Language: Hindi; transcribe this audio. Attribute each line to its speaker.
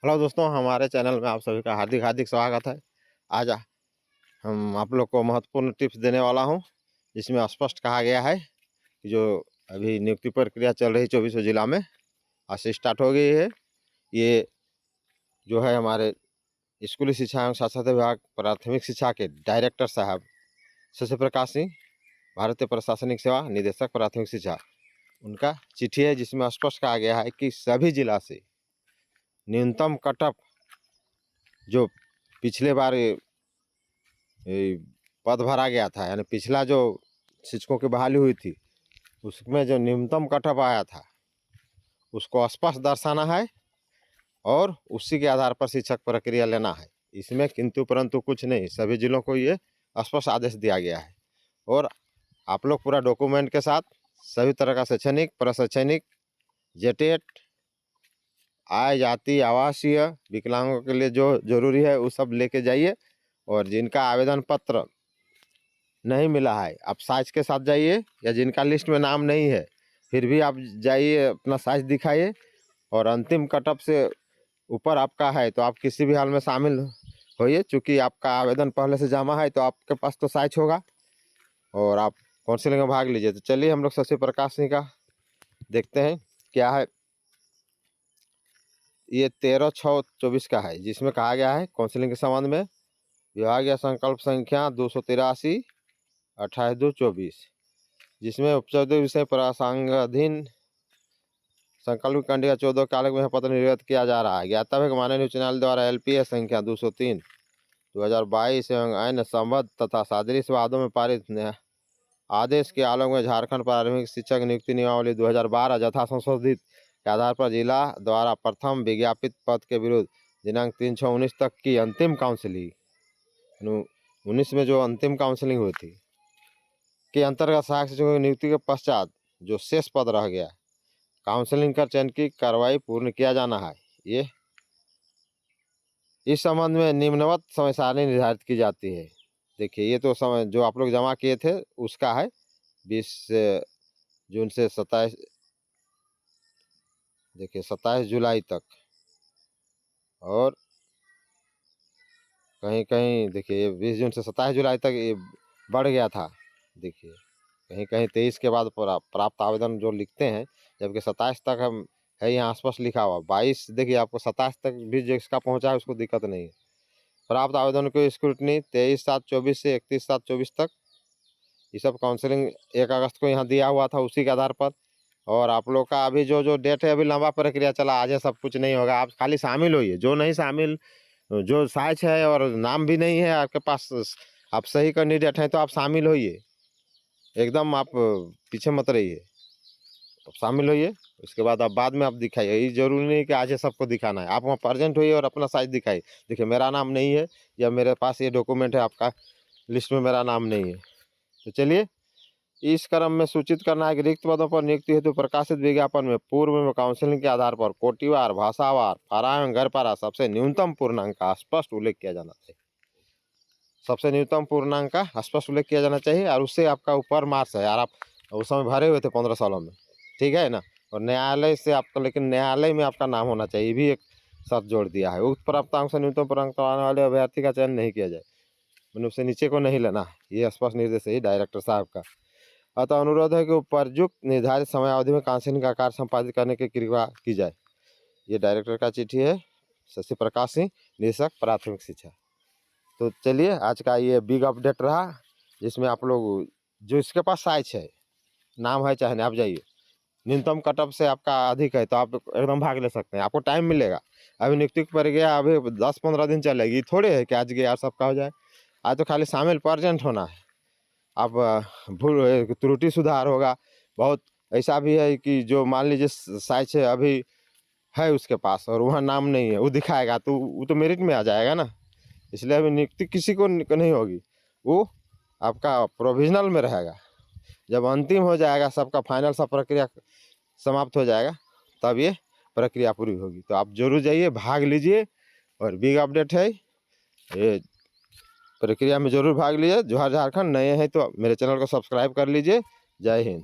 Speaker 1: हेलो दोस्तों, हमारे चैनल में आप सभी का हार्दिक हार्दिक स्वागत है। आज हम आप लोग को महत्वपूर्ण टिप्स देने वाला हूं, जिसमें स्पष्ट कहा गया है कि जो अभी नियुक्ति प्रक्रिया चल रही 24 जिला में आज से स्टार्ट हो गई है। ये जो है हमारे स्कूली शिक्षा एवं साक्षरता विभाग प्राथमिक शिक्षा के डायरेक्टर साहब शशि प्रकाश सिंह, भारतीय प्रशासनिक सेवा निदेशक प्राथमिक शिक्षा, उनका चिट्ठी है जिसमें स्पष्ट कहा गया है कि सभी जिला से न्यूनतम कटअप जो पिछले बार पद भरा गया था, यानी पिछला जो शिक्षकों की बहाली हुई थी उसमें जो न्यूनतम कटअप आया था उसको स्पष्ट दर्शाना है और उसी के आधार पर शिक्षक प्रक्रिया लेना है। इसमें किंतु परंतु कुछ नहीं, सभी जिलों को ये स्पष्ट आदेश दिया गया है। और आप लोग पूरा डॉक्यूमेंट के साथ सभी तरह का शैक्षणिक, प्रशैक्षणिक, जेटेट, आय जाति, आवासीय, विकलांगों के लिए जो जरूरी है वो सब लेके जाइए। और जिनका आवेदन पत्र नहीं मिला है आप साइज के साथ जाइए, या जिनका लिस्ट में नाम नहीं है फिर भी आप जाइए, अपना साइज दिखाइए। और अंतिम कटअप से ऊपर आपका है तो आप किसी भी हाल में शामिल होइए, चूँकि आपका आवेदन पहले से जमा है तो आपके पास तो साइज होगा और आप काउंसिलिंग में भाग लीजिए। तो चलिए हम लोग शशि प्रकाश सिंह का देखते हैं क्या है। ये 13/6/24 का है, जिसमें कहा गया है काउंसिलिंग के संबंध में विभागीय संकल्प संख्या 283 28/2/24, जिसमें उपचौधरी विषय प्रासंगाधीन संकल्प खंडिका 14 कालक में पत्र निर्गत किया जा रहा है। ज्ञातव्य है कि माननीय उच्च न्यायालय द्वारा LPS संख्या 203 2022 एवं अन्य संबद्ध तथा सादृश्य वादों में पारित आदेश के आलोक में झारखंड प्रारंभिक शिक्षक नियुक्ति नियमावली 2012 यथा संशोधित के आधार पर जिला द्वारा प्रथम विज्ञापित पद के विरुद्ध दिनांक 3/6/19 तक की अंतिम काउंसिलिंग, 19 में जो अंतिम काउंसिलिंग हुई थी के अंतर्गत सहायक शिक्षकों की नियुक्ति के पश्चात जो शेष पद रह गया, काउंसिलिंग कर चयन की कार्रवाई पूर्ण किया जाना है। ये इस संबंध में निम्नवत समय सारणी निर्धारित की जाती है। देखिए, ये तो समय जो आप लोग जमा किए थे उसका है 20 जून से 27, देखिए 27 जुलाई तक। और कहीं कहीं देखिए 20 जून से 27 जुलाई तक ये बढ़ गया था। देखिए कहीं कहीं 23 के बाद प्राप्त आवेदन जो लिखते हैं, जबकि 27 तक हम है यहाँ स्पष्ट लिखा हुआ। 22 देखिए आपको 27 तक भी जिसका पहुँचा है उसको दिक्कत नहीं है। प्राप्त आवेदन की स्क्रूटनी 23/7/24 से 31/7/24 तक, ये सब काउंसलिंग 1 अगस्त को यहाँ दिया हुआ था उसी के आधार पर। और आप लोग का अभी जो डेट है, अभी लंबा प्रक्रिया चला, आज है सब कुछ नहीं होगा। आप खाली शामिल होइए, जो नहीं शामिल, जो साइज है और नाम भी नहीं है आपके पास, आप सही कैंडिडेट हैं तो आप शामिल होइए, एकदम आप पीछे मत रहिए, आप शामिल होइए। उसके बाद आप बाद में आप दिखाइए, ये जरूरी नहीं कि आज है सबको दिखाना है। आप वहाँ प्रेजेंट होइए और अपना साइज दिखाइए। देखिए मेरा नाम नहीं है या मेरे पास ये डॉक्यूमेंट है, आपका लिस्ट में मेरा नाम नहीं है। तो चलिए, इस क्रम में सूचित करना है कि रिक्त पदों पर नियुक्ति हेतु प्रकाशित विज्ञापन में पूर्व में काउंसिलिंग के आधार पर कोटिवार, भाषावार, पारा एवं घरपारा सबसे न्यूनतम पूर्णांक का स्पष्ट उल्लेख किया जाना चाहिए। सबसे न्यूनतम पूर्णांक का स्पष्ट उल्लेख किया जाना चाहिए और उससे आपका ऊपर मार्क्स है यार। आप उस समय भरे हुए थे 15 सालों में, ठीक है ना। और न्यायालय से आपका, लेकिन न्यायालय में आपका नाम होना चाहिए, भी एक शर्त जोड़ दिया है। उक्त प्राप्तांक से न्यूनतम पूर्णांक पाने वाले अभ्यर्थी का चयन नहीं किया जाए, मैंने उससे नीचे को नहीं लेना है। ये स्पष्ट निर्देश है डायरेक्टर साहब का। अतः अनुरोध है कि उपरयुक्त निर्धारित समय अवधि में काउंसिलिंग का कार्य संपादित करने की कृपा की जाए। ये डायरेक्टर का चिट्ठी है, शशि प्रकाश सिंह, निदेशक प्राथमिक शिक्षा। तो चलिए, आज का ये बिग अपडेट रहा, जिसमें आप लोग जो इसके पास साइज है, नाम है चाहे नहीं, आप जाइए। न्यूनतम कटअप से आपका अधिक है तो आप एकदम भाग ले सकते हैं, आपको टाइम मिलेगा। अभी नियुक्ति पर गया, अभी 10-15 दिन चलेगी, थोड़े है कि आज गया सबका हो जाए। आज तो खाली शामिल प्रेजेंट होना है। आप भूल त्रुटि सुधार होगा। बहुत ऐसा भी है कि जो मान लीजिए साइज है अभी है उसके पास और वहाँ नाम नहीं है, वो दिखाएगा तो वो तो मेरिट में आ जाएगा ना। इसलिए अभी नियुक्ति किसी को नहीं होगी, वो आपका प्रोविजनल में रहेगा। जब अंतिम हो जाएगा, सबका फाइनल सब प्रक्रिया समाप्त हो जाएगा, तब ये प्रक्रिया पूरी होगी। तो आप जरूर जाइए, भाग लीजिए। और बिग अपडेट है, ये प्रक्रिया में जरूर भाग लीजिए। जोहार झारखंड, नए हैं तो मेरे चैनल को सब्सक्राइब कर लीजिए। जय हिंद।